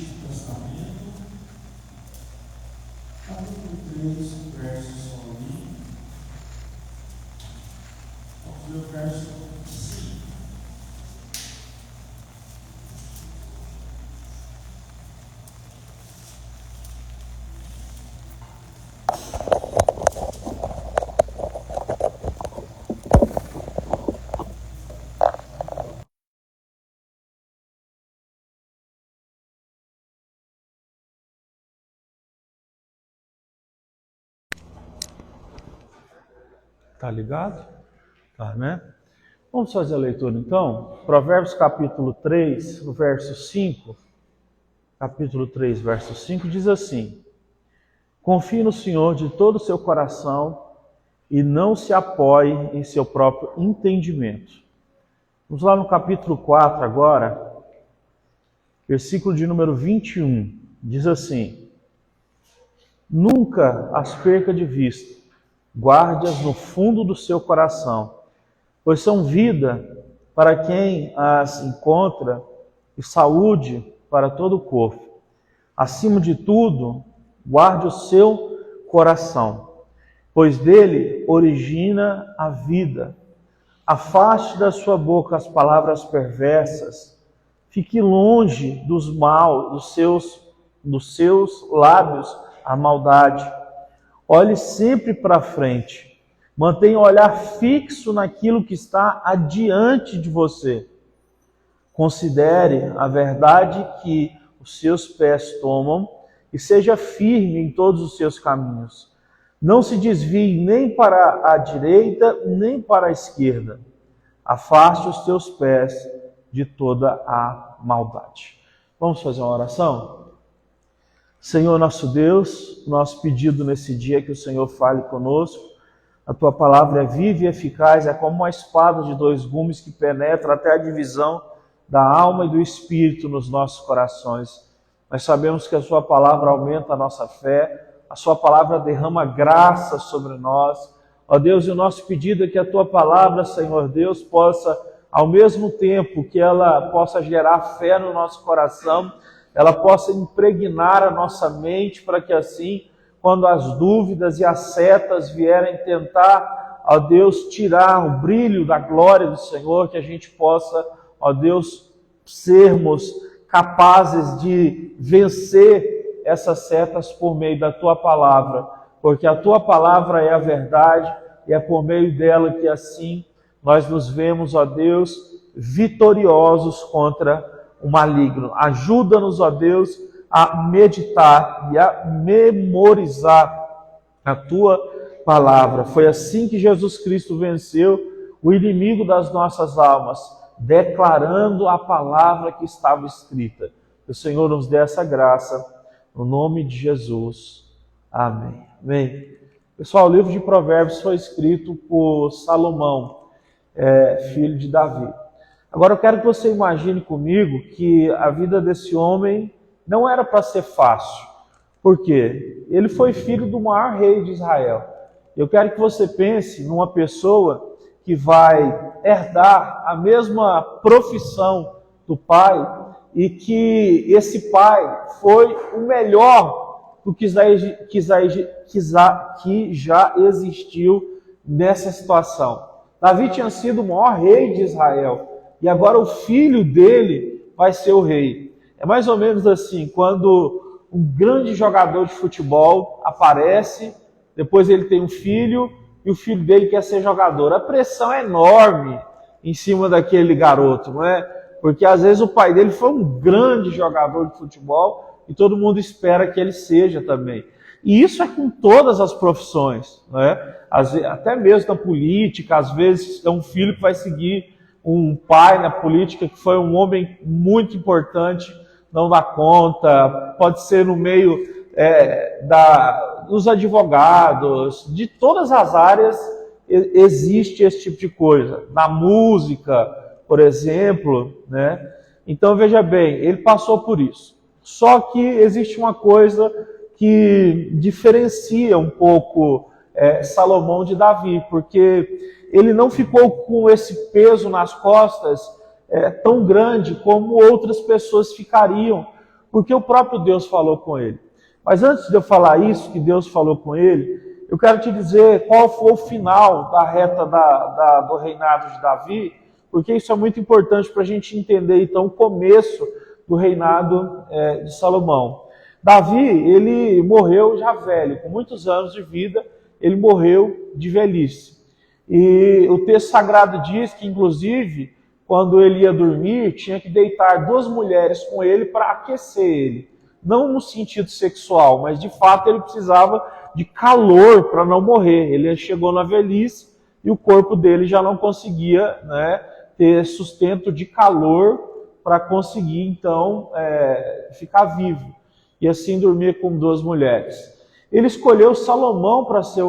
Antigo Testamento, capítulo 3, versos 1 ao verso 5. Tá ligado? Tá, né? Vamos fazer a leitura então. Provérbios capítulo 3, no verso 5. Capítulo 3, verso 5 diz assim: confie no Senhor de todo o seu coração e não se apoie em seu próprio entendimento. Vamos lá no capítulo 4 agora, versículo de número 21. Diz assim: nunca as perca de vista, guarde-as no fundo do seu coração, pois são vida para quem as encontra e saúde para todo o corpo. Acima de tudo, guarde o seu coração, pois dele origina a vida. Afaste da sua boca as palavras perversas, fique longe dos seus lábios a maldade. Olhe sempre para frente. Mantenha o olhar fixo naquilo que está adiante de você. Considere a verdade que os seus pés tomam e seja firme em todos os seus caminhos. Não se desvie nem para a direita, nem para a esquerda. Afaste os teus pés de toda a maldade. Vamos fazer uma oração? Senhor nosso Deus, nosso pedido nesse dia é que o Senhor fale conosco. A tua palavra é viva e eficaz, é como uma espada de dois gumes que penetra até a divisão da alma e do espírito nos nossos corações. Nós sabemos que a sua palavra aumenta a nossa fé, a sua palavra derrama graça sobre nós. Ó Deus, e o nosso pedido é que a tua palavra, Senhor Deus, possa, ao mesmo tempo que ela possa gerar fé no nosso coração, ela possa impregnar a nossa mente para que assim, quando as dúvidas e as setas vierem tentar, ó Deus, tirar o brilho da glória do Senhor, que a gente possa, ó Deus, sermos capazes de vencer essas setas por meio da tua palavra, porque a tua palavra é a verdade e é por meio dela que assim nós nos vemos, ó Deus, vitoriosos contra o maligno. Ajuda-nos, ó Deus, a meditar e a memorizar a tua palavra. Foi assim que Jesus Cristo venceu o inimigo das nossas almas, declarando a palavra que estava escrita. Que o Senhor nos dê essa graça, no nome de Jesus. Amém. Amém. Pessoal, o livro de Provérbios foi escrito por Salomão, filho de Davi. Agora eu quero que você imagine comigo que a vida desse homem não era para ser fácil. Por quê? Ele foi filho do maior rei de Israel. Eu quero que você pense numa pessoa que vai herdar a mesma profissão do pai e que esse pai foi o melhor do que já existiu nessa situação. Davi tinha sido o maior rei de Israel. E agora o filho dele vai ser o rei. É mais ou menos assim, quando um grande jogador de futebol aparece, depois ele tem um filho, e o filho dele quer ser jogador. A pressão é enorme em cima daquele garoto, não é? Porque às vezes o pai dele foi um grande jogador de futebol, e todo mundo espera que ele seja também. E isso é com todas as profissões, não é? Até mesmo na política, às vezes é um filho que vai seguir um pai na política que foi um homem muito importante, não dá conta, pode ser no meio dos advogados, de todas as áreas existe esse tipo de coisa. Na música, por exemplo, né? Então veja bem, ele passou por isso. Só que existe uma coisa que diferencia um pouco Salomão de Davi, porque ele não ficou com esse peso nas costas tão grande como outras pessoas ficariam, porque o próprio Deus falou com ele. Mas antes de eu falar isso, que Deus falou com ele, eu quero te dizer qual foi o final da reta do reinado de Davi, porque isso é muito importante para a gente entender, então, o começo do reinado de Salomão. Davi, ele morreu já velho, com muitos anos de vida, ele morreu de velhice. E o texto sagrado diz que, inclusive, quando ele ia dormir, tinha que deitar 2 mulheres com ele para aquecer ele. Não no sentido sexual, mas de fato ele precisava de calor para não morrer. Ele chegou na velhice e o corpo dele já não conseguia, né, ter sustento de calor para conseguir, então, ficar vivo. E assim dormir com 2 mulheres. Ele escolheu Salomão para ser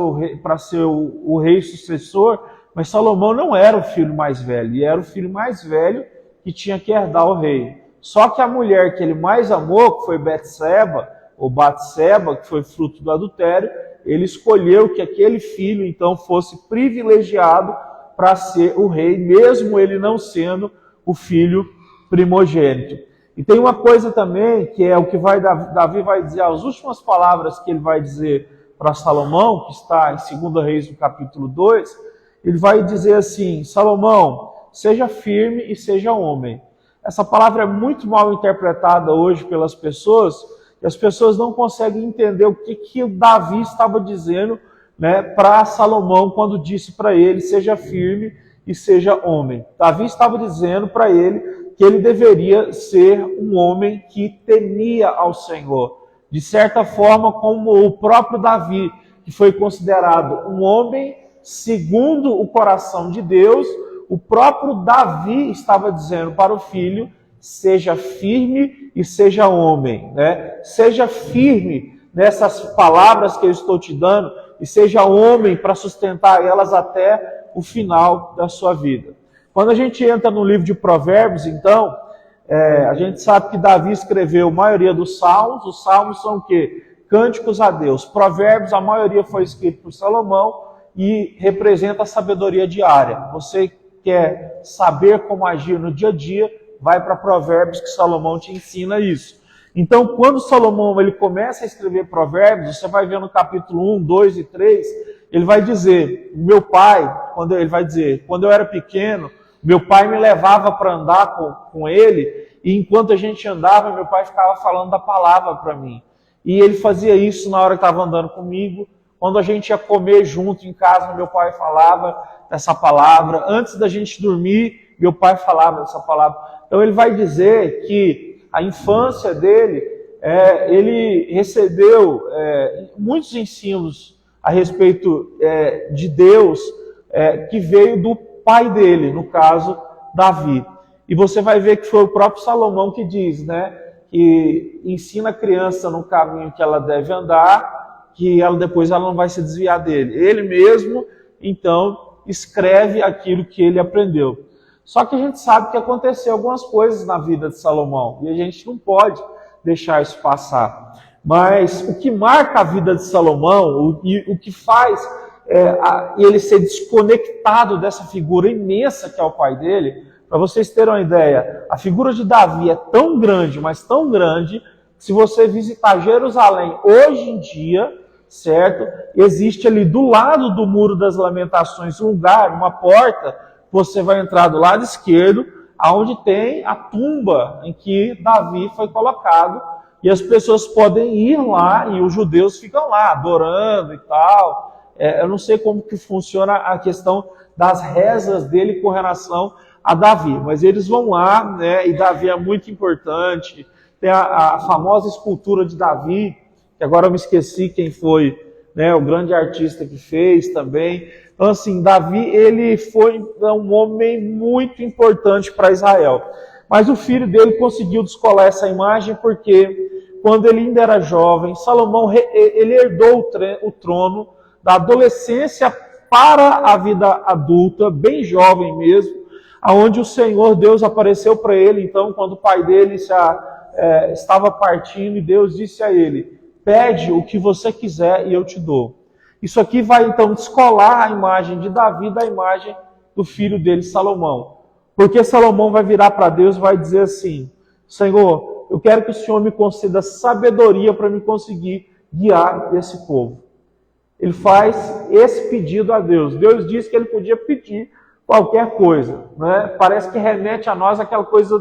o rei sucessor, mas Salomão não era o filho mais velho, e era o filho mais velho que tinha que herdar o rei. Só que a mulher que ele mais amou, que foi Betseba, ou Batseba, que foi fruto do adultério, ele escolheu que aquele filho, então, fosse privilegiado para ser o rei, mesmo ele não sendo o filho primogênito. E tem uma coisa também, que é o que Davi vai dizer, as últimas palavras que ele vai dizer para Salomão, que está em 2 Reis, no capítulo 2, ele vai dizer assim: Salomão, seja firme e seja homem. Essa palavra é muito mal interpretada hoje pelas pessoas, e as pessoas não conseguem entender o que o Davi estava dizendo, né, para Salomão quando disse para ele, seja firme e seja homem. Davi estava dizendo para ele que ele deveria ser um homem que temia ao Senhor. De certa forma, como o próprio Davi, que foi considerado um homem segundo o coração de Deus, o próprio Davi estava dizendo para o filho, seja firme e seja homem, né? Seja firme nessas palavras que eu estou te dando e seja homem para sustentar elas até o final da sua vida. Quando a gente entra no livro de Provérbios, então, a gente sabe que Davi escreveu a maioria dos salmos. Os salmos são o quê? Cânticos a Deus. Provérbios, a maioria foi escrito por Salomão e representa a sabedoria diária. Você quer saber como agir no dia a dia, vai para Provérbios, que Salomão te ensina isso. Então, quando Salomão ele começa a escrever Provérbios, você vai ver no capítulo 1, 2 e 3, ele vai dizer, meu pai, quando eu era pequeno, meu pai me levava para andar com ele, e enquanto a gente andava, meu pai ficava falando da palavra para mim. E ele fazia isso na hora que estava andando comigo. Quando a gente ia comer junto em casa, meu pai falava dessa palavra. Antes da gente dormir, meu pai falava dessa palavra. Então ele vai dizer que a infância dele, ele recebeu muitos ensinos a respeito de Deus, que veio do pai dele, no caso, Davi. E você vai ver que foi o próprio Salomão que diz, né, que ensina a criança no caminho que ela deve andar, que depois ela não vai se desviar dele. Ele mesmo, então, escreve aquilo que ele aprendeu. Só que a gente sabe que aconteceu algumas coisas na vida de Salomão, e a gente não pode deixar isso passar. Mas o que marca a vida de Salomão, o que faz ele ser desconectado dessa figura imensa que é o pai dele, para vocês terem uma ideia, a figura de Davi é tão grande, mas tão grande, que se você visitar Jerusalém hoje em dia, certo? Existe ali do lado do Muro das Lamentações um lugar, uma porta, você vai entrar do lado esquerdo, aonde tem a tumba em que Davi foi colocado, e as pessoas podem ir lá, e os judeus ficam lá, adorando e tal. Eu não sei como que funciona a questão das rezas dele com relação a Davi, mas eles vão lá, né, e Davi é muito importante. Tem a famosa escultura de Davi, que agora eu me esqueci quem foi, né, o grande artista que fez também. Então, assim, Davi, ele foi um homem muito importante para Israel. Mas o filho dele conseguiu descolar essa imagem porque, quando ele ainda era jovem, Salomão, ele herdou o trono da adolescência para a vida adulta, bem jovem mesmo, aonde o Senhor Deus apareceu para ele. Então, quando o pai dele já estava partindo, e Deus disse a ele, pede o que você quiser e eu te dou. Isso aqui vai então descolar a imagem de Davi da imagem do filho dele, Salomão. Porque Salomão vai virar para Deus e vai dizer assim, Senhor, eu quero que o Senhor me conceda sabedoria para me conseguir guiar esse povo. Ele faz esse pedido a Deus. Deus disse que ele podia pedir qualquer coisa, né? Parece que remete a nós aquela coisa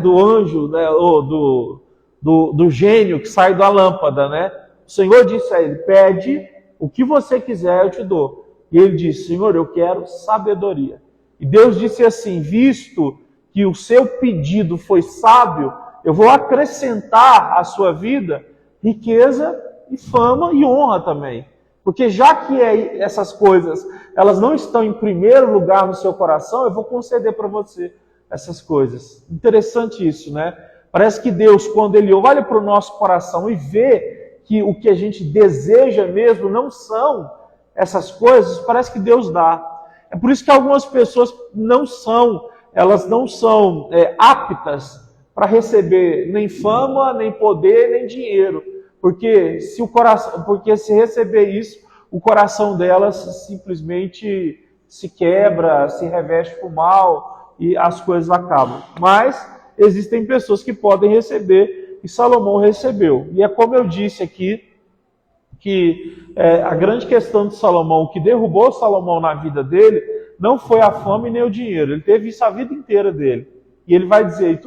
do anjo, né? Ou do gênio que sai da lâmpada, né? O Senhor disse a ele: pede o que você quiser, eu te dou. E ele disse: Senhor, eu quero sabedoria. E Deus disse assim: visto que o seu pedido foi sábio, eu vou acrescentar à sua vida riqueza e fama e honra também. Porque já que essas coisas, elas não estão em primeiro lugar no seu coração, eu vou conceder para você essas coisas. Interessante isso, né? Parece que Deus, quando Ele olha para o nosso coração e vê que o que a gente deseja mesmo não são essas coisas, parece que Deus dá. É por isso que algumas pessoas elas não são aptas para receber nem fama, nem poder, nem dinheiro. Porque se receber isso, o coração delas simplesmente se quebra, se reveste por mal e as coisas acabam. Mas existem pessoas que podem receber, e Salomão recebeu. E é como eu disse aqui, que a grande questão de Salomão, o que derrubou Salomão na vida dele, não foi a fama e nem o dinheiro. Ele teve isso a vida inteira dele. E ele vai dizer: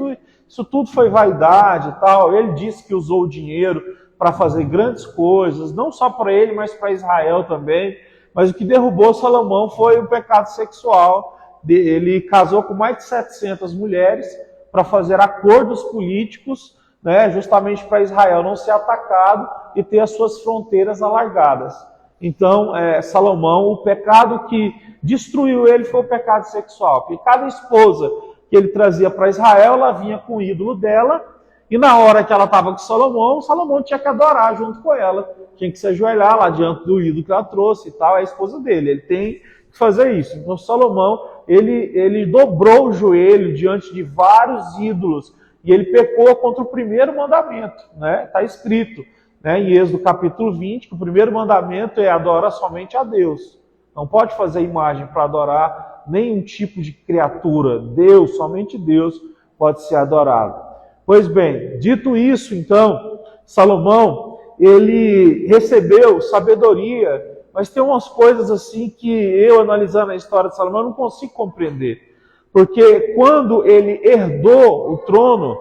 isso tudo foi vaidade e tal. Ele disse que usou o dinheiro para fazer grandes coisas, não só para ele, mas para Israel também. Mas o que derrubou Salomão foi o pecado sexual. Ele casou com mais de 700 mulheres para fazer acordos políticos, né, justamente para Israel não ser atacado e ter as suas fronteiras alargadas. Então, Salomão, o pecado que destruiu ele foi o pecado sexual. Porque cada esposa que ele trazia para Israel, ela vinha com o ídolo dela, e na hora que ela estava com Salomão tinha que adorar junto com ela. Tinha que se ajoelhar lá diante do ídolo que ela trouxe e tal, é a esposa dele. Ele tem que fazer isso. Então Salomão, ele dobrou o joelho diante de vários ídolos, e ele pecou contra o primeiro mandamento, né? Está escrito, né, em Êxodo capítulo 20, que o primeiro mandamento é adorar somente a Deus. Não pode fazer imagem para adorar nenhum tipo de criatura. Deus, somente Deus pode ser adorado. Pois bem, dito isso, então, Salomão, ele recebeu sabedoria, mas tem umas coisas assim que eu, analisando a história de Salomão, não consigo compreender. Porque quando ele herdou o trono,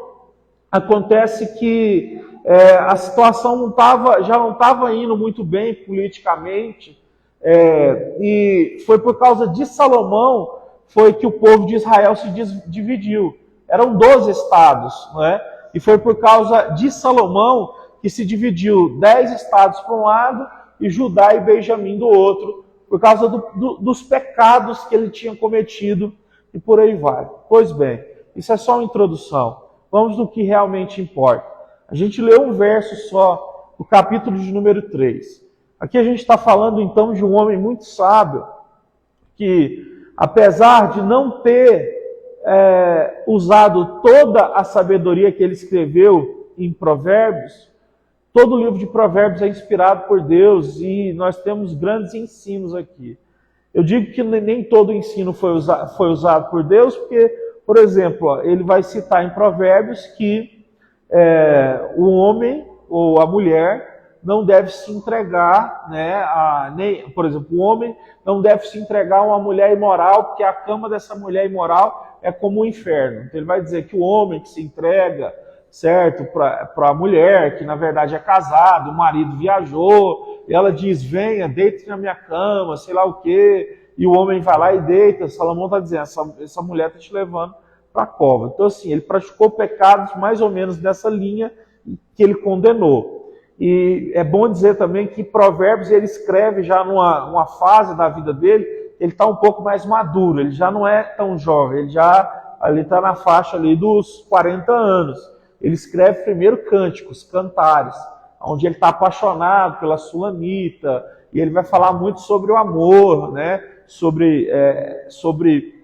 acontece que a situação já não estava indo muito bem politicamente, e foi por causa de Salomão foi que o povo de Israel se dividiu. Eram 12 estados, né? E foi por causa de Salomão que se dividiu 10 estados para um lado e Judá e Benjamim do outro, por causa dos pecados que ele tinha cometido, e por aí vai. Pois bem, isso é só uma introdução. Vamos no que realmente importa. A gente leu um verso só, o capítulo de número 3. Aqui a gente está falando então de um homem muito sábio, que apesar de não ter usado toda a sabedoria que ele escreveu em Provérbios, todo o livro de Provérbios é inspirado por Deus e nós temos grandes ensinos aqui. Eu digo que nem todo ensino foi usado por Deus, porque, por exemplo, ele vai citar em Provérbios que o homem ou a mulher não deve se entregar, né, por exemplo, o homem não deve se entregar a uma mulher imoral, porque a cama dessa mulher imoral é como o inferno. Então ele vai dizer que o homem que se entrega, certo, para a mulher, que na verdade é casado, o marido viajou, e ela diz: venha, deite na minha cama, sei lá o quê, e o homem vai lá e deita. Salomão está dizendo: essa mulher está te levando para a cova. Então assim, ele praticou pecados mais ou menos nessa linha que ele condenou. E é bom dizer também que Provérbios ele escreve já numa fase da vida dele, ele está um pouco mais maduro, ele já não é tão jovem, ele está na faixa ali dos 40 anos. Ele escreve primeiro cânticos, cantares, onde ele está apaixonado pela Sulamita, e ele vai falar muito sobre o amor, né? sobre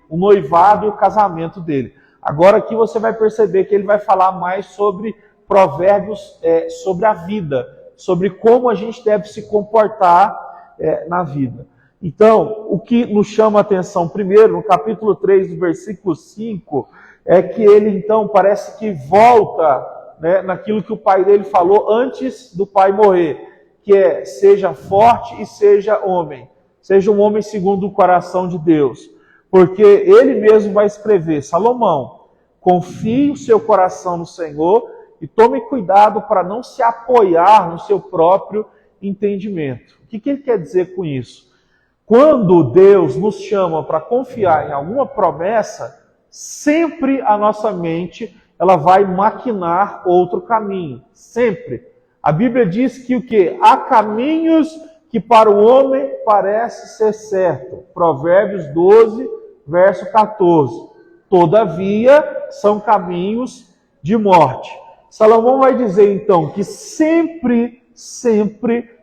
o noivado e o casamento dele. Agora aqui você vai perceber que ele vai falar mais sobre provérbios, sobre a vida, sobre como a gente deve se comportar na vida. Então, o que nos chama a atenção primeiro, no capítulo 3, do versículo 5, é que ele então parece que volta, né, naquilo que o pai dele falou antes do pai morrer, que é: seja forte e seja homem. Seja um homem segundo o coração de Deus. Porque ele mesmo vai escrever: Salomão, confie o seu coração no Senhor e tome cuidado para não se apoiar no seu próprio entendimento. O que ele quer dizer com isso? Quando Deus nos chama para confiar em alguma promessa, sempre a nossa mente ela vai maquinar outro caminho. Sempre. A Bíblia diz que o quê? Há caminhos que para o homem parece ser certo. Provérbios 12, verso 14. Todavia, são caminhos de morte. Salomão vai dizer então que sempre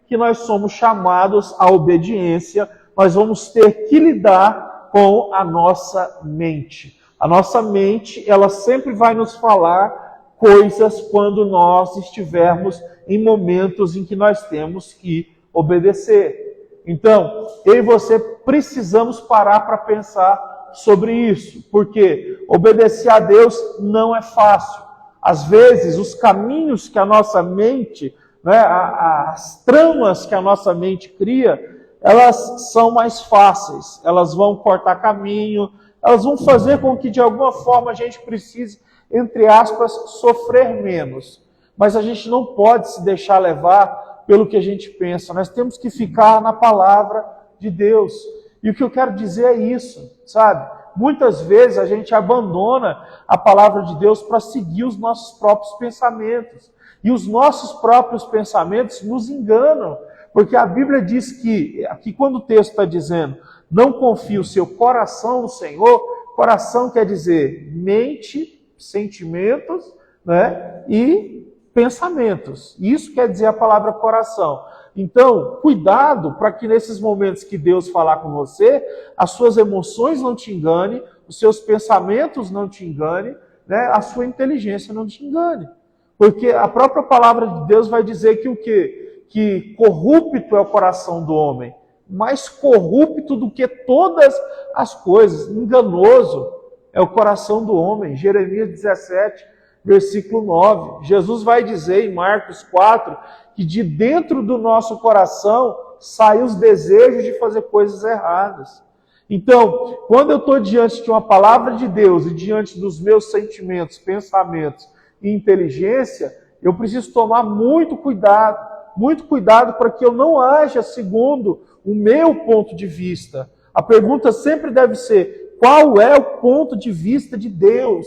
que nós somos chamados à obediência, nós vamos ter que lidar com a nossa mente. A nossa mente, ela sempre vai nos falar coisas quando nós estivermos em momentos em que nós temos que obedecer. Então, eu e você precisamos parar para pensar sobre isso, porque obedecer a Deus não é fácil. Às vezes, os caminhos que a nossa mente, né, as tramas que a nossa mente cria, elas são mais fáceis, elas vão cortar caminho, elas vão fazer com que de alguma forma a gente precise, entre aspas, sofrer menos. Mas a gente não pode se deixar levar pelo que a gente pensa, nós temos que ficar na palavra de Deus. E o que eu quero dizer é isso, sabe? Muitas vezes a gente abandona a palavra de Deus para seguir os nossos próprios pensamentos. E os nossos próprios pensamentos nos enganam. Porque a Bíblia diz que, aqui quando o texto está dizendo, não confie o seu coração no Senhor, coração quer dizer mente, sentimentos, né, e pensamentos. Isso quer dizer a palavra coração. Então, cuidado para que nesses momentos que Deus falar com você, as suas emoções não te enganem, os seus pensamentos não te enganem, né, a sua inteligência não te engane. Porque a própria palavra de Deus vai dizer que o quê? Que corrupto é o coração do homem, mais corrupto do que todas as coisas, enganoso é o coração do homem. Jeremias 17, versículo 9. Jesus vai dizer em Marcos 4 que de dentro do nosso coração saem os desejos de fazer coisas erradas. Então, quando eu estou diante de uma palavra de Deus e diante dos meus sentimentos, pensamentos e inteligência, eu preciso tomar muito cuidado para que eu não haja segundo o meu ponto de vista. A pergunta sempre deve ser: qual é o ponto de vista de Deus?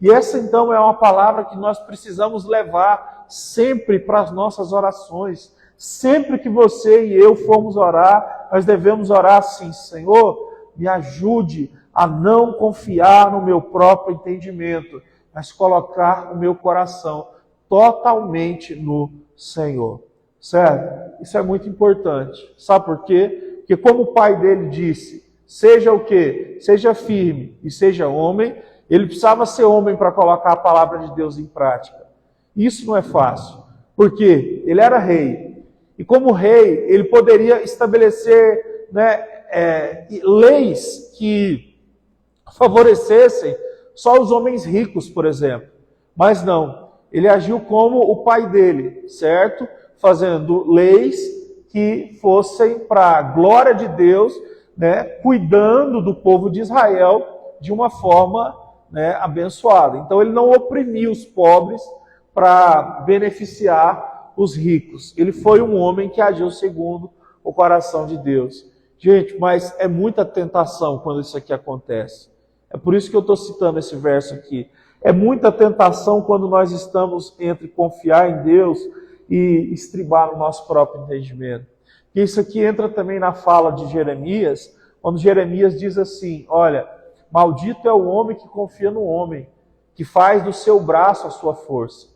E essa então é uma palavra que nós precisamos levar sempre para as nossas orações. Sempre que você e eu formos orar, nós devemos orar assim: Senhor, me ajude a não confiar no meu próprio entendimento, mas colocar o meu coração totalmente no Senhor. Certo? Isso é muito importante. Sabe por quê? Porque como o pai dele disse, seja o quê? Seja firme e seja homem, ele precisava ser homem para colocar a palavra de Deus em prática. Isso não é fácil, porque ele era rei. E como rei, ele poderia estabelecer, né, leis que favorecessem só os homens ricos, por exemplo. Mas não, ele agiu como o pai dele, certo? Fazendo leis que fossem para a glória de Deus, né, cuidando do povo de Israel de uma forma, né, abençoada. Então ele não oprimia os pobres para beneficiar os ricos. Ele foi um homem que agiu segundo o coração de Deus. Gente, mas é muita tentação quando isso aqui acontece. É por isso que eu estou citando esse verso aqui. É muita tentação quando nós estamos entre confiar em Deus e estribar no nosso próprio entendimento. E isso aqui entra também na fala de Jeremias, quando Jeremias diz assim: olha, maldito é o homem que confia no homem, que faz do seu braço a sua força,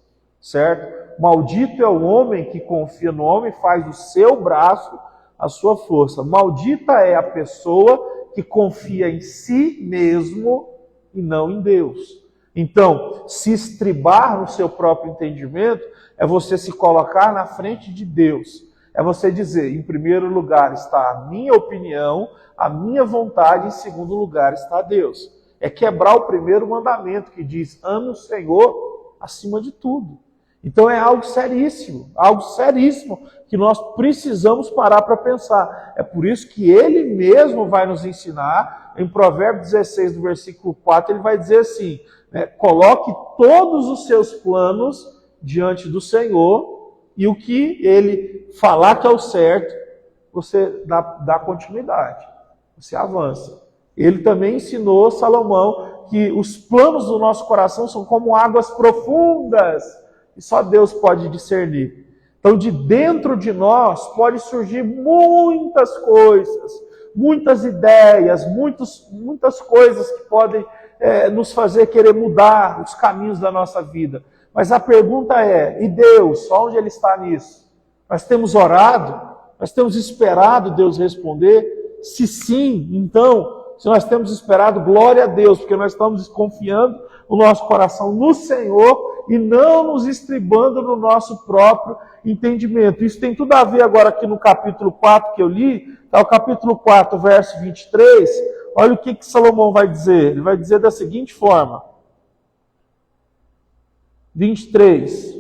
certo? Maldito é o homem que confia no homem, faz do seu braço a sua força. Maldita é a pessoa que confia em si mesmo e não em Deus. Então, se estribar no seu próprio entendimento é você se colocar na frente de Deus. É você dizer, em primeiro lugar está a minha opinião, a minha vontade, em segundo lugar está Deus. É quebrar o primeiro mandamento que diz: ame o Senhor acima de tudo. Então é algo seríssimo que nós precisamos parar para pensar. É por isso que ele mesmo vai nos ensinar, em Provérbios 16, do versículo 4, ele vai dizer assim, né, coloque todos os seus planos diante do Senhor e o que ele falar que é o certo, você dá continuidade, você avança. Ele também ensinou Salomão que os planos do nosso coração são como águas profundas, e só Deus pode discernir. Então, de dentro de nós pode surgir muitas coisas, muitas ideias, muitas coisas que podem nos fazer querer mudar os caminhos da nossa vida. Mas a pergunta é, e Deus, onde Ele está nisso? Nós temos orado? Nós temos esperado Deus responder? Se sim, então, se nós temos esperado, glória a Deus, porque nós estamos confiando o nosso coração no Senhor e não nos estribando no nosso próprio entendimento. Isso tem tudo a ver agora aqui no capítulo 4 que eu li, tá, o capítulo 4, verso 23, olha o que Salomão vai dizer. Ele vai dizer da seguinte forma, 23.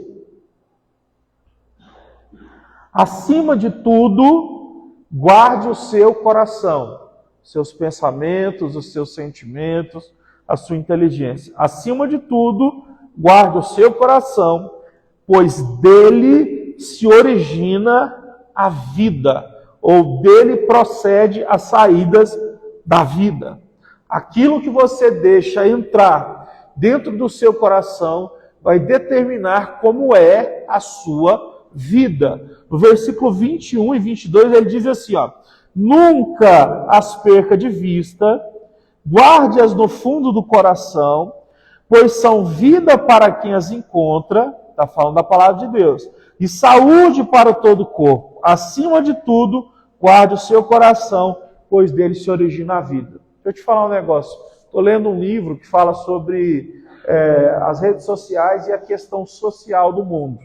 Acima de tudo, guarde o seu coração, seus pensamentos, os seus sentimentos, a sua inteligência. Acima de tudo, guarde o seu coração, pois dele se origina a vida, ou dele procede as saídas da vida. Aquilo que você deixa entrar dentro do seu coração vai determinar como é a sua vida. No versículo 21 e 22 ele diz assim, ó, nunca as perca de vista, guarde-as no fundo do coração, pois são vida para quem as encontra, está falando da palavra de Deus, e saúde para todo o corpo. Acima de tudo, guarde o seu coração, pois dele se origina a vida. Deixa eu te falar um negócio. Estou lendo um livro que fala sobre as redes sociais e a questão social do mundo.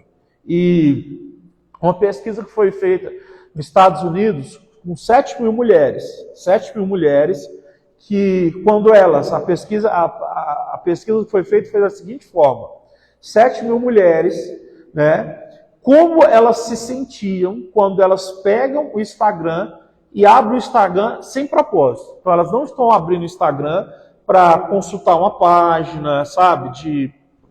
E uma pesquisa que foi feita nos Estados Unidos com 7 mil mulheres. 7 mil mulheres que, quando elas, a pesquisa que foi feita fez da seguinte forma: 7 mil mulheres, né, como elas se sentiam quando elas pegam o Instagram e abrem o Instagram sem propósito. Então elas não estão abrindo o Instagram para consultar uma página, sabe,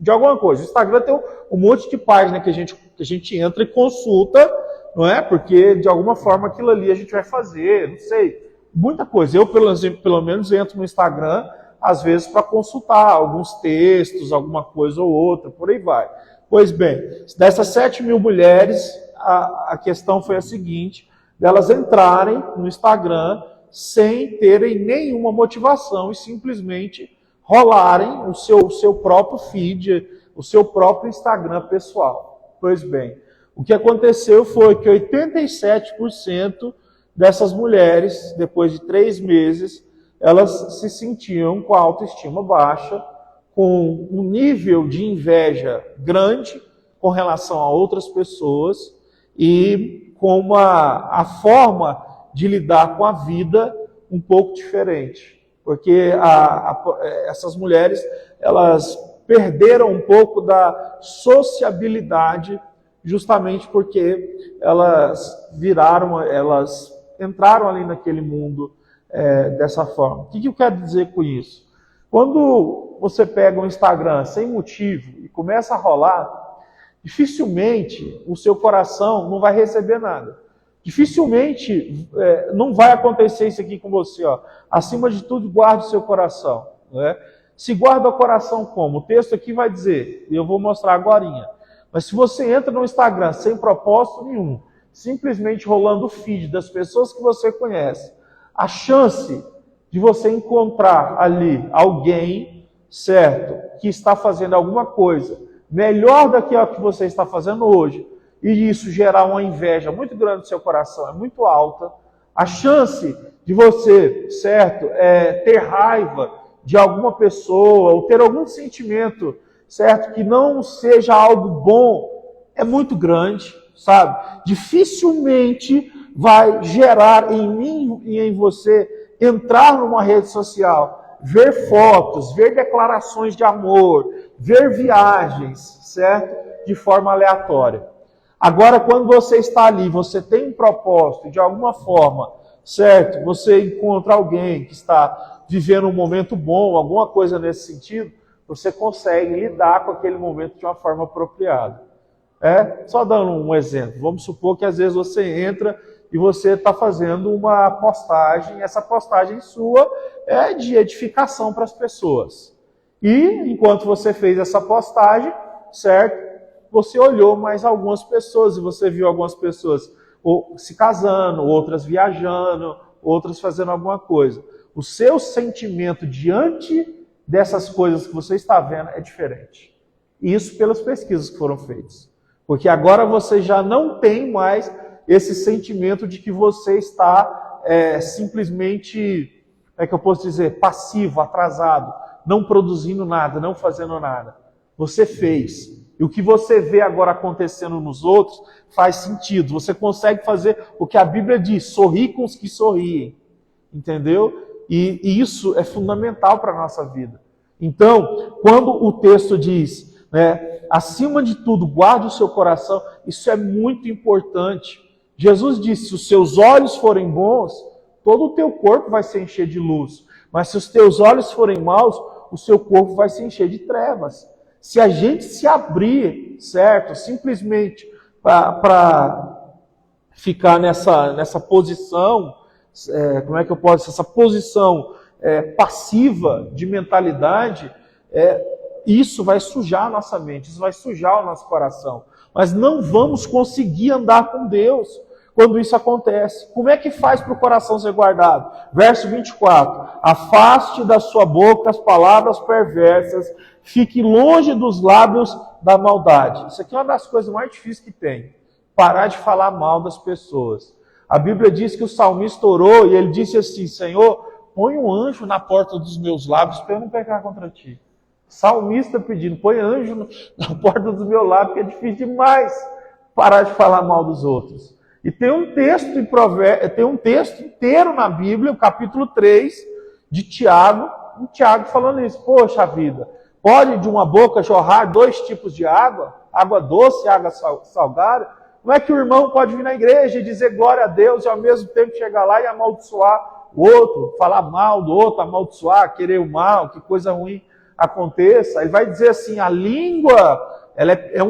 de alguma coisa. O Instagram tem um monte de página que a gente entra e consulta, não é? Porque de alguma forma aquilo ali a gente vai fazer, não sei, muita coisa. Eu, pelo menos, entro no Instagram, às vezes, para consultar alguns textos, alguma coisa ou outra, por aí vai. Pois bem, dessas 7 mil mulheres, a questão foi a seguinte, delas entrarem no Instagram sem terem nenhuma motivação e simplesmente rolarem o seu próprio feed, o seu próprio Instagram pessoal. Pois bem, o que aconteceu foi que 87% dessas mulheres, depois de 3 meses, elas se sentiam com a autoestima baixa, com um nível de inveja grande com relação a outras pessoas e com a forma de lidar com a vida um pouco diferente. Porque essas mulheres, elas perderam um pouco da sociabilidade justamente porque elas entraram ali naquele mundo dessa forma. O que eu quero dizer com isso? Quando você pega um Instagram sem motivo e começa a rolar, dificilmente o seu coração não vai receber nada. Dificilmente não vai acontecer isso aqui com você. Ó. Acima de tudo, guarde o seu coração. Né? Se guarda o coração como? O texto aqui vai dizer, e eu vou mostrar agorinha. Mas se você entra no Instagram sem propósito nenhum, simplesmente rolando o feed das pessoas que você conhece, a chance de você encontrar ali alguém, certo, que está fazendo alguma coisa melhor daquilo que você está fazendo hoje, e isso gerar uma inveja muito grande no seu coração, é muito alta. A chance de você, certo, ter raiva de alguma pessoa, ou ter algum sentimento, certo, que não seja algo bom, é muito grande, sabe? Dificilmente vai gerar em mim e em você entrar numa rede social, ver fotos, ver declarações de amor, ver viagens, certo? De forma aleatória. Agora, quando você está ali, você tem um propósito, de alguma forma, certo? Você encontra alguém que está vivendo um momento bom, alguma coisa nesse sentido, você consegue lidar com aquele momento de uma forma apropriada. Só dando um exemplo, vamos supor que às vezes você entra e você está fazendo uma postagem, essa postagem sua é de edificação para as pessoas. E enquanto você fez essa postagem, certo? Você olhou mais algumas pessoas e você viu algumas pessoas se casando, outras viajando, outras fazendo alguma coisa. O seu sentimento diante dessas coisas que você está vendo é diferente. Isso pelas pesquisas que foram feitas. Porque agora você já não tem mais esse sentimento de que você está simplesmente, como é que eu posso dizer, passivo, atrasado, não produzindo nada, não fazendo nada. Você fez. E o que você vê agora acontecendo nos outros faz sentido. Você consegue fazer o que a Bíblia diz, sorrir com os que sorriem. Entendeu? E isso é fundamental para a nossa vida. Então, quando o texto diz, acima de tudo, guarde o seu coração, isso é muito importante. Jesus disse, se os seus olhos forem bons, todo o teu corpo vai se encher de luz. Mas se os teus olhos forem maus, o seu corpo vai se encher de trevas. Se a gente se abrir, certo, simplesmente para ficar nessa posição, como é que eu posso, essa posição passiva de mentalidade, isso vai sujar a nossa mente, isso vai sujar o nosso coração. Mas não vamos conseguir andar com Deus quando isso acontece. Como é que faz para o coração ser guardado? Verso 24. Afaste da sua boca as palavras perversas, fique longe dos lábios da maldade. Isso aqui é uma das coisas mais difíceis que tem. Parar de falar mal das pessoas. A Bíblia diz que o salmista orou e ele disse assim, Senhor, põe um anjo na porta dos meus lábios para eu não pecar contra ti. Salmista pedindo, põe anjo na porta dos meus lábios, porque é difícil demais parar de falar mal dos outros. E tem um texto em Provérbios, tem um texto inteiro na Bíblia, o capítulo 3 de Tiago, falando isso. Poxa vida, pode de uma boca jorrar 2 tipos de água? Água doce e água salgada? Como é que o irmão pode vir na igreja e dizer glória a Deus e ao mesmo tempo chegar lá e amaldiçoar o outro, falar mal do outro, amaldiçoar, querer o mal, que coisa ruim aconteça? Ele vai dizer assim, a língua, ela é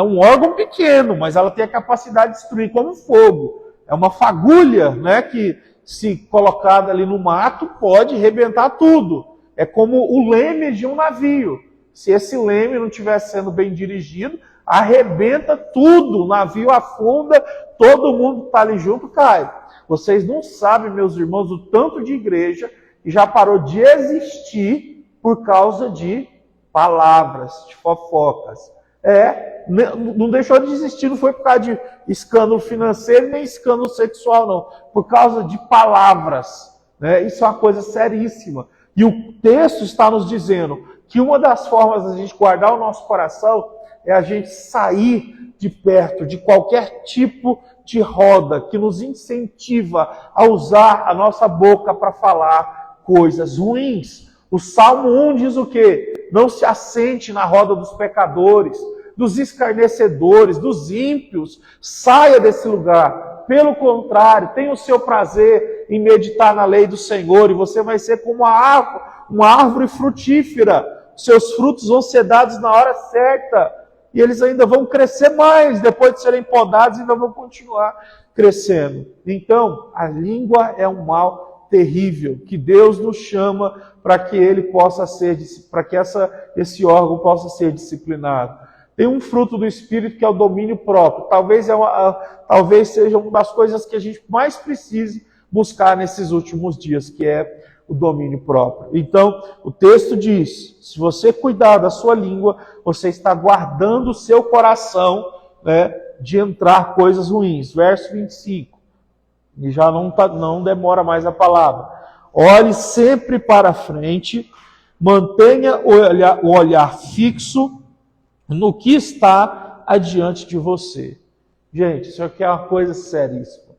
um órgão pequeno, mas ela tem a capacidade de destruir como fogo. É uma fagulha, que se colocada ali no mato pode arrebentar tudo. É como o leme de um navio. Se esse leme não estiver sendo bem dirigido, arrebenta tudo, o navio afunda, todo mundo que está ali junto cai. Vocês não sabem, meus irmãos, o tanto de igreja que já parou de existir por causa de palavras, de fofocas. Não deixou de existir, não foi por causa de escândalo financeiro, nem escândalo sexual, não. Por causa de palavras. Isso é uma coisa seríssima. E o texto está nos dizendo que uma das formas de a gente guardar o nosso coração é a gente sair de perto de qualquer tipo de roda que nos incentiva a usar a nossa boca para falar coisas ruins. O Salmo 1 diz o quê? Não se assente na roda dos pecadores, dos escarnecedores, dos ímpios. Saia desse lugar. Pelo contrário, tenha o seu prazer em meditar na lei do Senhor e você vai ser como uma árvore frutífera. Seus frutos vão ser dados na hora certa. E eles ainda vão crescer mais, depois de serem podados, ainda vão continuar crescendo. Então, a língua é um mal terrível, que Deus nos chama para que ele possa ser, para que esse órgão possa ser disciplinado. Tem um fruto do Espírito que é o domínio próprio. Talvez seja uma das coisas que a gente mais precise buscar nesses últimos dias, que é o domínio próprio. Então, o texto diz, se você cuidar da sua língua, você está guardando o seu coração, de entrar coisas ruins. Verso 25. E já não demora mais a palavra. Olhe sempre para frente, mantenha o olhar fixo no que está adiante de você. Gente, isso aqui é uma coisa seríssima.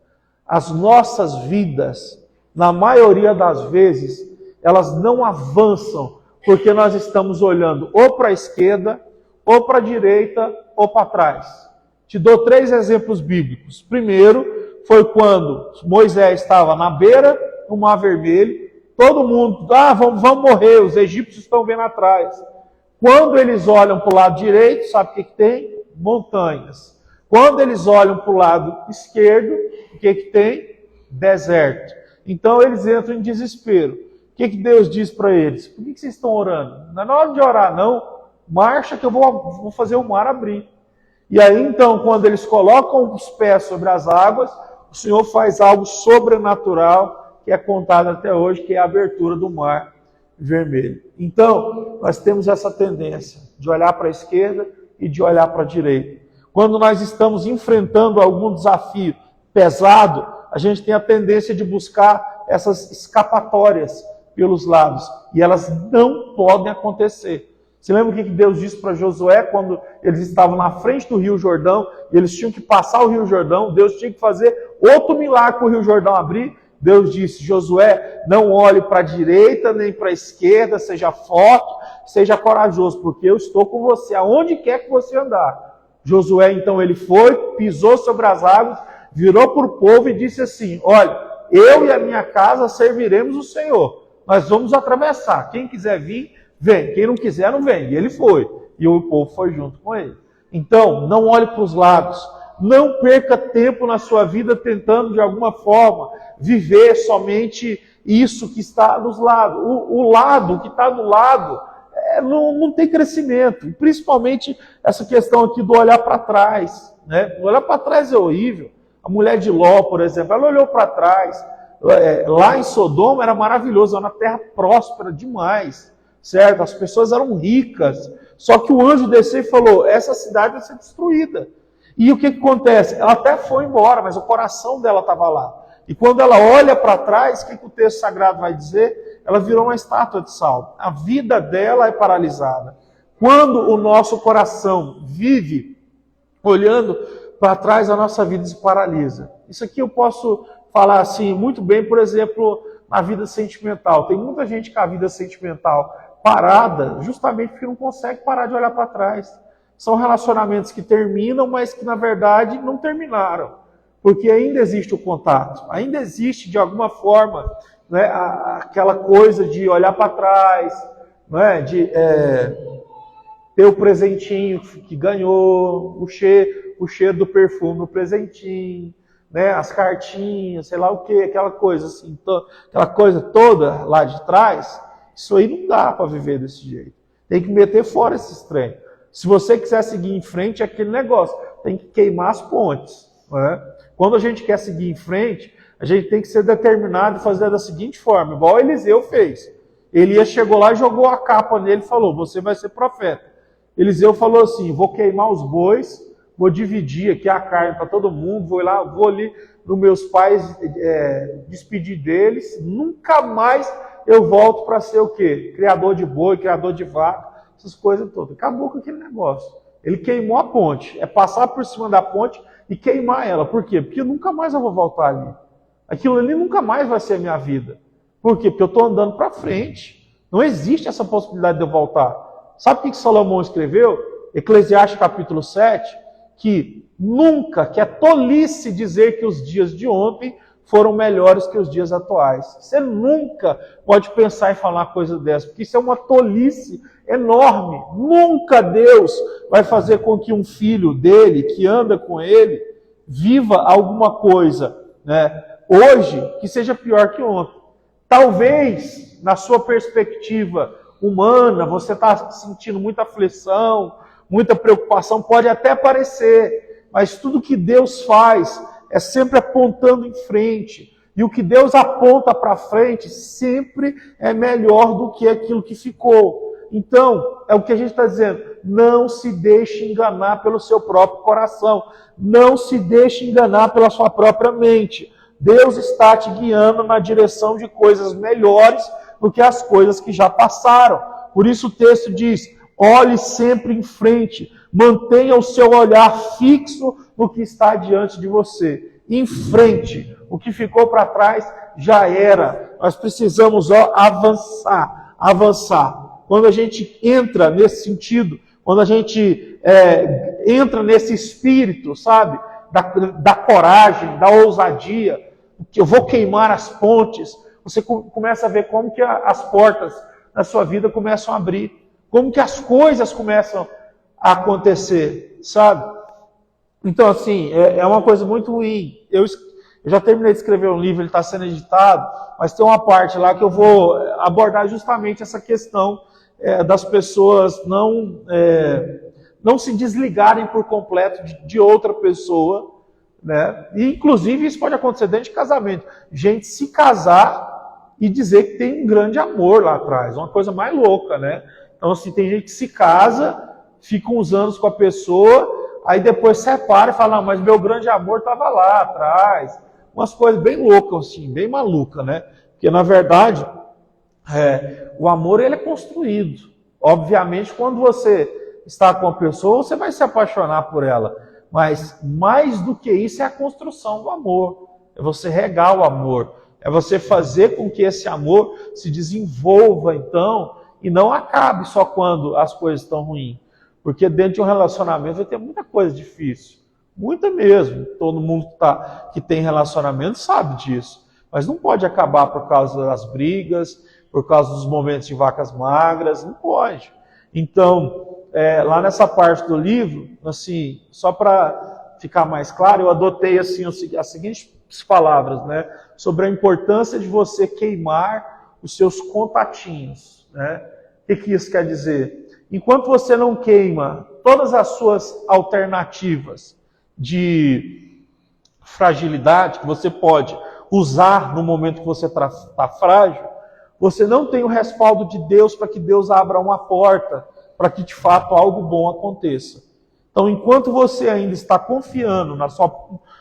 As nossas vidas, na maioria das vezes, elas não avançam, porque nós estamos olhando ou para a esquerda, ou para a direita, ou para trás. Te dou 3 exemplos bíblicos. Primeiro, foi quando Moisés estava na beira do Mar Vermelho, todo mundo, vamos morrer, os egípcios estão vendo atrás. Quando eles olham para o lado direito, sabe o que tem? Montanhas. Quando eles olham para o lado esquerdo, o que tem? Deserto. Então eles entram em desespero. O que Deus diz para eles? Por que vocês estão orando? Não é na hora de orar, não. Marcha que eu vou fazer o mar abrir. E aí então, quando eles colocam os pés sobre as águas, o Senhor faz algo sobrenatural, que é contado até hoje, que é a abertura do Mar Vermelho. Então, nós temos essa tendência de olhar para a esquerda e de olhar para a direita. Quando nós estamos enfrentando algum desafio pesado, a gente tem a tendência de buscar essas escapatórias pelos lados. E elas não podem acontecer. Você lembra o que Deus disse para Josué quando eles estavam na frente do Rio Jordão e eles tinham que passar o Rio Jordão? Deus tinha que fazer outro milagre para o Rio Jordão abrir. Deus disse: Josué, não olhe para a direita nem para a esquerda, seja forte, seja corajoso, porque eu estou com você, aonde quer que você andar. Josué, então, ele foi, pisou sobre as águas, virou para o povo e disse assim: olha, eu e a minha casa serviremos o Senhor. Nós vamos atravessar. Quem quiser vir, vem. Quem não quiser, não vem. E ele foi. E o povo foi junto com ele. Então, não olhe para os lados. Não perca tempo na sua vida tentando, de alguma forma, viver somente isso que está dos lados. O lado, que está do lado, não tem crescimento. E principalmente essa questão aqui do olhar para trás. Né? Olhar para trás é horrível. A mulher de Ló, por exemplo, ela olhou para trás. Lá em Sodoma era maravilhoso, era uma terra próspera demais. Certo? As pessoas eram ricas. Só que o anjo desceu e falou: essa cidade vai ser destruída. E o que acontece? Ela até foi embora, mas o coração dela estava lá. E quando ela olha para trás, o que o texto sagrado vai dizer? Ela virou uma estátua de sal. A vida dela é paralisada. Quando o nosso coração vive olhando para trás, a nossa vida se paralisa. Isso aqui eu posso falar assim muito bem, por exemplo, na vida sentimental. Tem muita gente com a vida sentimental parada, justamente porque não consegue parar de olhar para trás. São relacionamentos que terminam, mas que na verdade não terminaram. Porque ainda existe o contato, ainda existe de alguma forma, né, aquela coisa de olhar para trás, né, de ter o presentinho que ganhou, o cheiro do perfume, o presentinho, né, as cartinhas, sei lá o que, aquela coisa assim, aquela coisa toda lá de trás. Isso aí não dá para viver desse jeito. Tem que meter fora esses trem. Se você quiser seguir em frente, é aquele negócio. Tem que queimar as pontes. Né? Quando a gente quer seguir em frente, a gente tem que ser determinado e fazer da seguinte forma, igual Eliseu fez. Elias chegou lá e jogou a capa nele e falou: você vai ser profeta. Eliseu falou assim: vou queimar os bois, vou dividir aqui a carne para todo mundo, vou ali nos meus pais despedir deles, nunca mais eu volto para ser o quê? Criador de boi, criador de vaca, essas coisas todas. Acabou com aquele negócio. Ele queimou a ponte. É passar por cima da ponte e queimar ela. Por quê? Porque nunca mais eu vou voltar ali. Aquilo ali nunca mais vai ser a minha vida. Por quê? Porque eu estou andando para frente. Não existe essa possibilidade de eu voltar. Sabe o que Salomão escreveu? Eclesiastes capítulo 7, que é tolice dizer que os dias de ontem foram melhores que os dias atuais. Você nunca pode pensar em falar uma coisa dessa, porque isso é uma tolice enorme. Nunca Deus vai fazer com que um filho dele, que anda com ele, viva alguma coisa, né, hoje que seja pior que ontem. Talvez, na sua perspectiva humana, você está sentindo muita aflição, muita preocupação, pode até parecer, mas tudo que Deus faz é sempre apontando em frente. E o que Deus aponta para frente sempre é melhor do que aquilo que ficou. Então, é o que a gente está dizendo. Não se deixe enganar pelo seu próprio coração. Não se deixe enganar pela sua própria mente. Deus está te guiando na direção de coisas melhores do que as coisas que já passaram. Por isso o texto diz: olhe sempre em frente. Mantenha o seu olhar fixo no que está diante de você. Em frente. o que ficou para trás já era. Nós precisamos avançar. Quando a gente entra nesse sentido, quando a gente entra nesse espírito, sabe, da coragem, da ousadia, que eu vou queimar as pontes, você começa a ver como que as portas da sua vida começam a abrir, como que as coisas começam a acontecer, sabe? Então, assim, é uma coisa muito ruim. Eu já terminei de escrever um livro, ele está sendo editado, mas tem uma parte lá que eu vou abordar justamente essa questão das pessoas não se desligarem por completo de outra pessoa, né? E, inclusive, isso pode acontecer dentro de casamento. Gente se casar e dizer que tem um grande amor lá atrás, uma coisa mais louca, né? Então, assim, tem gente que se casa, fica uns anos com a pessoa, aí depois separa e fala, não, mas meu grande amor estava lá atrás. Umas coisas bem loucas, assim, bem malucas, né? Porque, na verdade, o amor ele é construído. Obviamente, quando você está com a pessoa, você vai se apaixonar por ela. Mas, mais do que isso, é a construção do amor. É você regar o amor. É você fazer com que esse amor se desenvolva, então, e não acabe só quando as coisas estão ruins. Porque dentro de um relacionamento vai ter muita coisa difícil. Muita mesmo. Todo mundo que tem relacionamento sabe disso. Mas não pode acabar por causa das brigas, por causa dos momentos de vacas magras. Não pode. Então, lá nessa parte do livro, assim, só para ficar mais claro, eu adotei assim, as seguintes palavras, né? Sobre a importância de você queimar os seus contatinhos. Né? O que isso quer dizer? Enquanto você não queima todas as suas alternativas de fragilidade que você pode usar no momento que você está frágil, você não tem o respaldo de Deus para que Deus abra uma porta para que de fato algo bom aconteça. Então, enquanto você ainda está confiando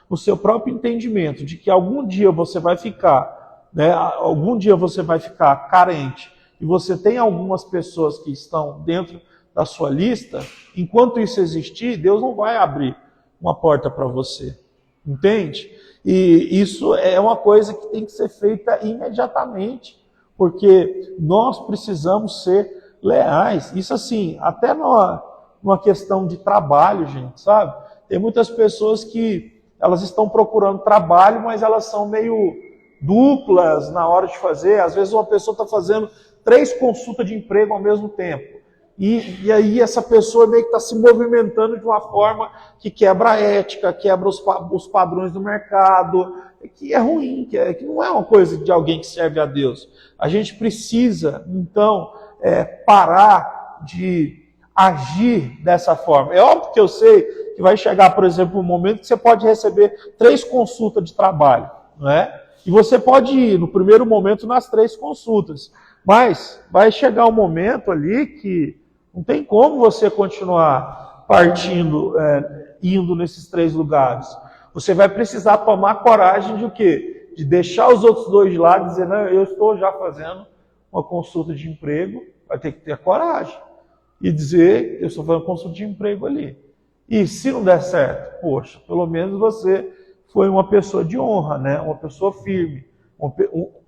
no seu próprio entendimento de que algum dia você vai ficar, né, algum dia você vai ficar carente, e você tem algumas pessoas que estão dentro da sua lista, enquanto isso existir, Deus não vai abrir uma porta para você. Entende? E isso é uma coisa que tem que ser feita imediatamente, porque nós precisamos ser leais. Isso assim, até numa questão de trabalho, gente, sabe? Tem muitas pessoas que elas estão procurando trabalho, mas elas são meio duplas na hora de fazer. Às vezes uma pessoa está fazendo 3 consultas de emprego ao mesmo tempo. E aí essa pessoa meio que está se movimentando de uma forma que quebra a ética, quebra os padrões do mercado, que é ruim, que não é uma coisa de alguém que serve a Deus. A gente precisa, então, parar de agir dessa forma. É óbvio que eu sei que vai chegar, por exemplo, um momento que você pode receber 3 consultas de trabalho, não é? E você pode ir, no primeiro momento, nas 3 consultas. Mas vai chegar um momento ali que não tem como você continuar partindo, indo nesses 3 lugares. Você vai precisar tomar coragem de o quê? De deixar os outros 2 de lado e dizer, não, eu estou já fazendo uma consulta de emprego, vai ter que ter coragem. E dizer, eu estou fazendo consulta de emprego ali. E se não der certo, poxa, pelo menos você foi uma pessoa de honra, né? Uma pessoa firme.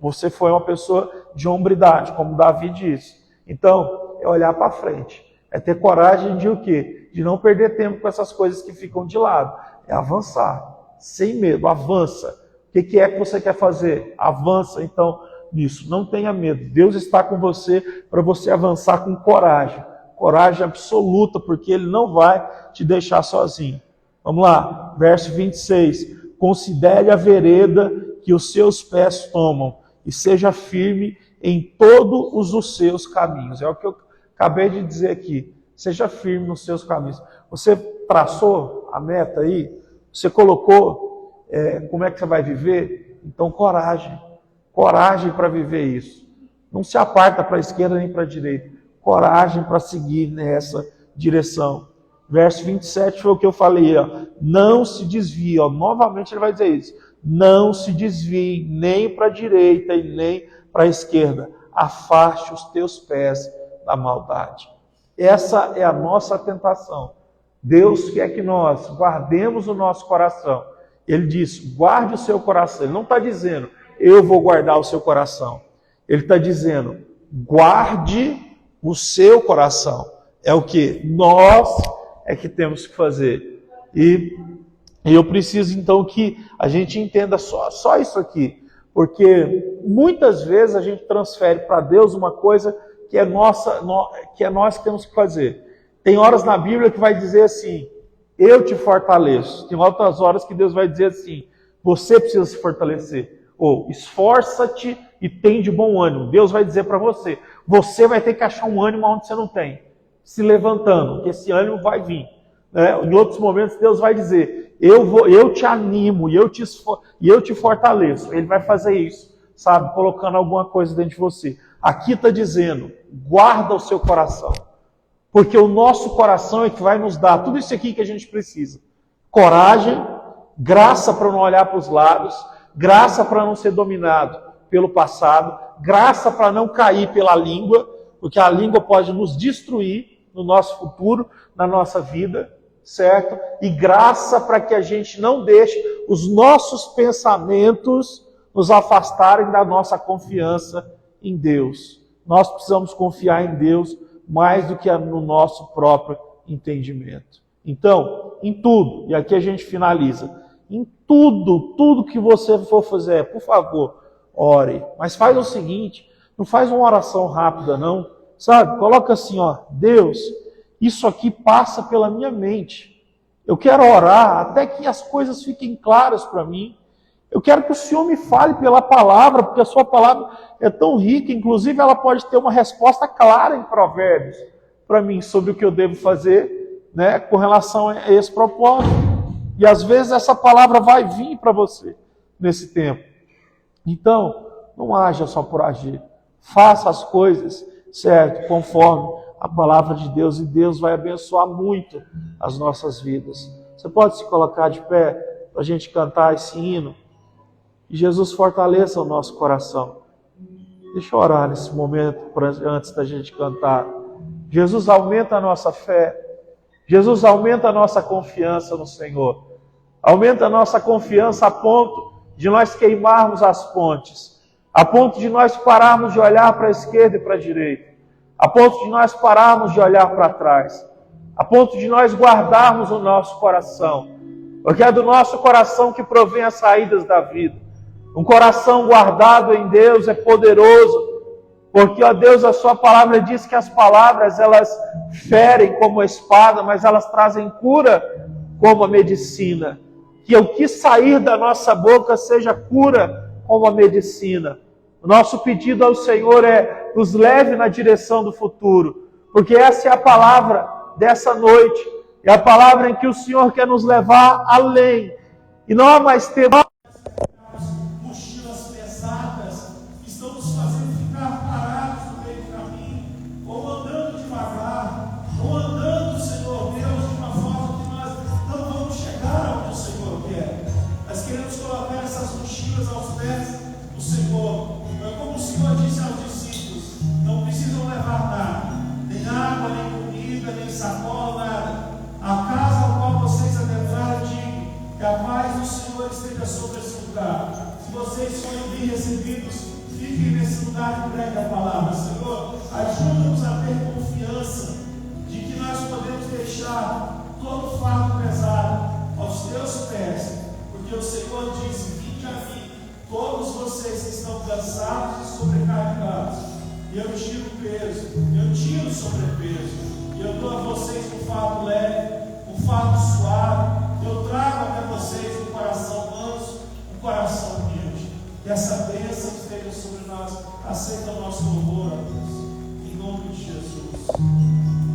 Você foi uma pessoa de hombridade, como Davi disse. Então, é olhar para frente. É ter coragem de o quê? De não perder tempo com essas coisas que ficam de lado. É avançar. Sem medo, avança. O que é que você quer fazer? Avança, então, nisso. Não tenha medo. Deus está com você para você avançar com coragem. Coragem absoluta, porque Ele não vai te deixar sozinho. Vamos lá, verso 26. Considere a vereda que os seus pés tomam e seja firme em todos os seus caminhos. É o que eu acabei de dizer aqui. Seja firme nos seus caminhos. Você traçou a meta aí? Você colocou como é que você vai viver? Então, coragem. Coragem para viver isso. Não se aparta para a esquerda nem para a direita. Coragem para seguir nessa direção. Verso 27 foi o que eu falei. Ó. Não se desvie. Ó. Novamente ele vai dizer isso. Não se desvie nem para a direita e nem para a esquerda. Afaste os teus pés da maldade. Essa é a nossa tentação. Deus quer que nós guardemos o nosso coração Ele diz, guarde o seu coração. Ele não está dizendo, eu vou guardar o seu coração. Ele está dizendo, guarde o seu coração. É o que nós é que temos que fazer. E eu preciso então que a gente entenda só isso aqui. Porque muitas vezes a gente transfere para Deus uma coisa que é nossa, que é nós que temos que fazer. Tem horas na Bíblia que vai dizer assim, eu te fortaleço. Tem outras horas que Deus vai dizer assim, você precisa se fortalecer. Ou esforça-te e tem de bom ânimo. Deus vai dizer para você, você vai ter que achar um ânimo onde você não tem. Se levantando, que esse ânimo vai vir. Em outros momentos Deus vai dizer, eu te animo e eu te fortaleço. Ele vai fazer isso, sabe? Colocando alguma coisa dentro de você. Aqui está dizendo, guarda o seu coração. Porque o nosso coração é que vai nos dar tudo isso aqui que a gente precisa. Coragem, graça para não olhar para os lados, graça para não ser dominado pelo passado, graça para não cair pela língua, porque a língua pode nos destruir no nosso futuro, na nossa vida, certo? E graça para que a gente não deixe os nossos pensamentos nos afastarem da nossa confiança em Deus. Nós precisamos confiar em Deus mais do que no nosso próprio entendimento. Então, em tudo, e aqui a gente finaliza, em tudo que você for fazer, por favor, ore. Mas faz o seguinte, não faz uma oração rápida não, sabe? Coloca assim, ó, Deus, isso aqui passa pela minha mente. Eu quero orar até que as coisas fiquem claras para mim. Eu quero que o Senhor me fale pela palavra, porque a sua palavra é tão rica, inclusive ela pode ter uma resposta clara em Provérbios para mim sobre o que eu devo fazer, né, com relação a esse propósito. E às vezes essa palavra vai vir para você nesse tempo. Então, não haja só por agir. Faça as coisas, certo, conforme a palavra de Deus, e Deus vai abençoar muito as nossas vidas. Você pode se colocar de pé para a gente cantar esse hino? E Jesus fortaleça o nosso coração. Deixa eu orar nesse momento, antes da gente cantar. Jesus, aumenta a nossa fé. Jesus, aumenta a nossa confiança no Senhor. Aumenta a nossa confiança a ponto de nós queimarmos as pontes. A ponto de nós pararmos de olhar para a esquerda e para a direita. A ponto de nós pararmos de olhar para trás. A ponto de nós guardarmos o nosso coração. Porque é do nosso coração que provém as saídas da vida. Um coração guardado em Deus é poderoso, porque, ó Deus, a sua palavra diz que as palavras, elas ferem como a espada, mas elas trazem cura como a medicina. Que o que sair da nossa boca seja cura como a medicina. O nosso pedido ao Senhor é, nos leve na direção do futuro, porque essa é a palavra dessa noite, é a palavra em que o Senhor quer nos levar além. E não há mais tempo. Mochilas pesadas que estão nos fazendo ficar parados no meio do caminho, ou andando devagar, ou andando, Senhor Deus, de uma forma que nós não vamos chegar onde o Senhor quer. Nós queremos colocar essas mochilas aos pés do Senhor. Como o Senhor disse aos discípulos, não precisam levar nada, nem água, nem comida, nem sacola, nada. A casa ao qual vocês adentraram, digo, que a paz do Senhor esteja sobre esse lugar. Se vocês forem bem recebidos, fiquem nesse lugar e preguem a palavra. Senhor, ajuda-nos a ter confiança de que nós podemos deixar todo o fardo pesado aos teus pés, porque o Senhor disse, vinde a mim, todos vocês que estão cansados e sobrecarregados, e eu tiro o peso, eu tiro o sobrepeso, e eu dou a vocês um fardo leve, um fardo suave, eu trago até vocês um coração manso, um coração humilde. Que essa bênção esteja sobre nós. Aceita o nosso louvor, a Deus. Em nome de Jesus.